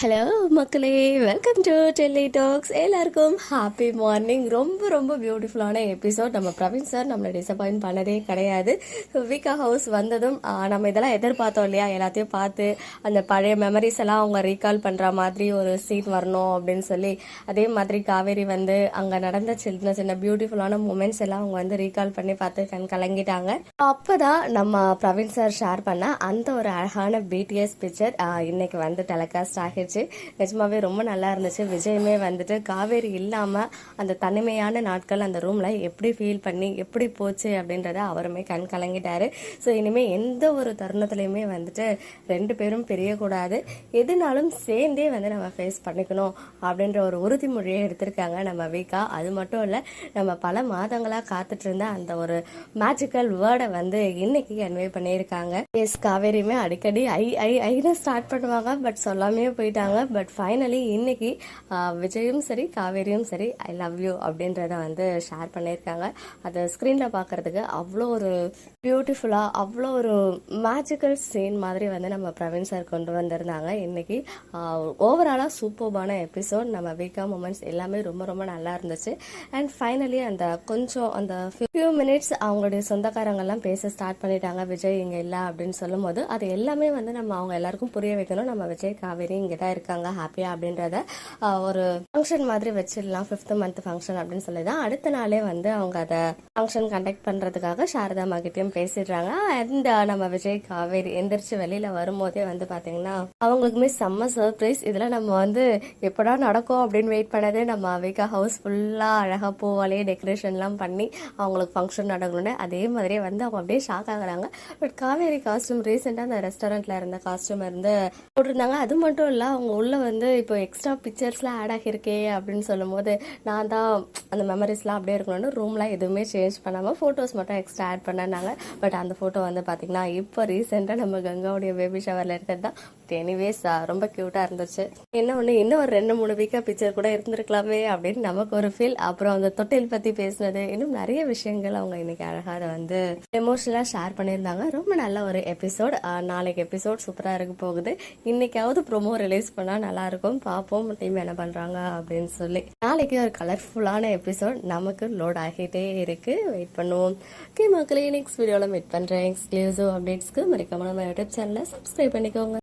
Hello மக்களே, welcome to Delhi tax. எல்லாருக்கும் happy morning. ரொம்ப ரொம்ப பியூட்டிஃபுல்லான எபிசோட். நம்ம பிரவீன் சார் நம்மளை டிசப்பாயின்ட் பண்ணதே கிடையாது. விகா ஹவுஸ் வந்ததும் நம்ம இதெல்லாம் எதிர்பார்த்தோம் இல்லையா, எல்லாத்தையும் பார்த்து அந்த பழைய மெமரிஸ் எல்லாம் அவங்க ரீகால் பண்ணுற மாதிரி ஒரு சீன் வரணும் அப்படின்னு சொல்லி, அதே மாதிரி காவேரி வந்து அங்கே நடந்த சின்ன சின்ன பியூட்டிஃபுல்லான மூமெண்ட்ஸ் எல்லாம் அவங்க வந்து ரீகால் பண்ணி பார்த்து கலங்கிட்டாங்க. அப்போதான் நம்ம பிரவீன் சார் ஷேர் பண்ண அந்த ஒரு அழகான பிடிஎஸ் பிக்சர் இன்னைக்கு வந்து டெலிகாஸ்ட் ஆகிடுச்சு. நிஜமாவே ரொம்ப நல்லா இருந்துச்சு. விஜயுமே வந்துட்டு காவேரி இல்லாம அந்த தனிமையான நாட்கள் அந்த ரூம்ல எப்படி ஃபீல் பண்ணி எப்படி போச்சு அப்படின்றத அவருமே கலங்கிட்டாரு. ஸோ இனிமே எந்த ஒரு தருணத்திலையுமே வந்துட்டு ரெண்டு பேரும் பிரியக்கூடாது, எதுனாலும் சேர்ந்தே வந்து நம்ம ஃபேஸ் பண்ணிக்கணும் அப்படின்ற ஒரு உறுதிமொழியை எடுத்திருக்காங்க நம்ம வீக்கா. அது மட்டும் இல்ல, நம்ம பல மாதங்களா காத்துட்டு இருந்த அந்த ஒரு மேஜிக்கல் வேர்டை வந்து இன்னைக்கு கன்வே பண்ணியிருக்காங்க. எஸ், காவேரியுமே அடிக்கடி ஐன்னு ஸ்டார்ட் பண்ணுவாங்க, பட் சொல்லாமே போயிட்டாங்க. பட் ஃபைனலி இன்னைக்கு விஜயும் சரி காவேரியும் சரி ஐ லவ் யூ அப்படின்றத வந்து ஷேர் பண்ணியிருக்காங்க. அதை ஸ்க்ரீனில் பார்க்கறதுக்கு அவ்வளோ ஒரு பியூட்டிஃபுல்லாக அவ்வளோ ஒரு மேஜிக்கல் சீன் மாதிரி வந்து நம்ம பிரவீன் சார் கொண்டு வந்திருந்தாங்க. இன்னைக்கு ஓவராலாக சூப்பர்பான எபிசோட். நம்ம வீக்கா மூமெண்ட்ஸ் எல்லாமே ரொம்ப ரொம்ப நல்லா இருந்துச்சு. அண்ட் ஃபைனலி அந்த கொஞ்சம் அந்த ஃபியூ மினிட்ஸ் அவங்களுடைய சொந்தக்காரங்கெல்லாம் பேச ஸ்டார்ட் பண்ணிட்டாங்க. விஜய் இங்கே இல்லை அப்படின்னு சொல்லும் போது அது எல்லாமே வந்து நம்ம அவங்க எல்லாருக்கும் புரிய வைக்கணும். நம்ம விஜய் காவேரி இங்கே தான் இருக்காங்க ஹாப்பியா அப்படின்றத ஒரு ஃபங்க்ஷன் மாதிரி வச்சிடலாம், 5th month ஃபங்க்ஷன் அப்படின்னு சொல்லி தான் அடுத்த நாளே வந்து அவங்க அதை ஃபங்க்ஷன் கண்டக்ட் பண்றதுக்காக சாரதா அம்மாகிட்டையும் பேசிடுறாங்க. அண்ட் நம்ம விஜய் காவேரி எந்திரிச்சு வெளியில வரும்போதே வந்து பாத்தீங்கன்னா அவங்களுக்குமே செம்ம சர்ப்ரைஸ். இதெல்லாம் நம்ம வந்து எப்படா நடக்கும் அப்படின்னு வெயிட் பண்ணது. நம்ம விகா ஹவுஸ் ஃபுல்லா அழகா பூவாலேயே டெக்கரேஷன்லாம் பண்ணி அவங்களுக்கு ஃபங்க்ஷன் நடக்கணும்னு அதே மாதிரியே வந்து அவங்க அப்படியே ஷாக் ஆகுறாங்க. பட் காவேரி காஸ்டியூம் ரீசெண்டா அந்த ரெஸ்டாரண்ட்ல இருந்த காஸ்டியூம் இருந்து போட்டிருந்தாங்க. அது மட்டும் இல்ல, அவங்க உள்ள வந்து இப்போ எக்ஸ்ட்ரா பிக்சர்ஸ்லாம் ஆட் ஆகிருக்கே அப்படின்னு சொல்லும் போது நான் தான் அந்த மெமரிஸ்லாம் அப்படியே இருக்கணும்னு ரூம்லாம் எதுவுமே சேஞ்ச் பண்ணாமல் ஃபோட்டோஸ் மட்டும் எக்ஸ்ட்ரா ஆட் பண்ணாங்க. பட் அந்த ஃபோட்டோ வந்து பார்த்தீங்கன்னா இப்போ ரீசெண்டாக நம்ம கங்காவுடைய பேபி ஷவரில் எடுத்தது தான். எனிவேஸ் ரொம்ப க்யூட்டாக இருந்துச்சு. என்ன ஒன்று, இன்னும் ஒரு 2-3 வீக்காக பிக்சர் கூட இருந்திருக்கலாமே அப்படின்னு நமக்கு ஒரு ஃபீல். அப்புறம் அந்த தொட்டில் பற்றி பேசினது, இன்னும் நிறைய விஷயங்கள் அவங்க இன்னைக்கு அழகாக அதை வந்து எமோஷனலாக ஷேர் பண்ணியிருந்தாங்க. ரொம்ப நல்ல ஒரு எபிசோட். நாளைக்கு எபிசோட் சூப்பராக இருக்க போகுது. இன்னைக்காவது ப்ரோமோ ரிலீஸ் பண்ணால் நல்லா இருக்கும். பார்ப்போம் டீம் என்ன பண்றாங்க அப்படின்னு சொல்லி. நாளைக்கு ஒரு கலர்ஃபுல்லான எபிசோட் நமக்கு லோட் ஆகிட்டே இருக்கு. வெயிட் பண்ணுவோம். ஓகே மக்களே, நெக்ஸ்ட் வீடியோல மீட் பண்றேன். எக்ஸ்க்ளூசிவ் அப்டேட்ஸ்க்கு மறக்காம நம்ம யூடியூப் சேனலை சப்ஸ்கிரைப் பண்ணிக்கோங்க.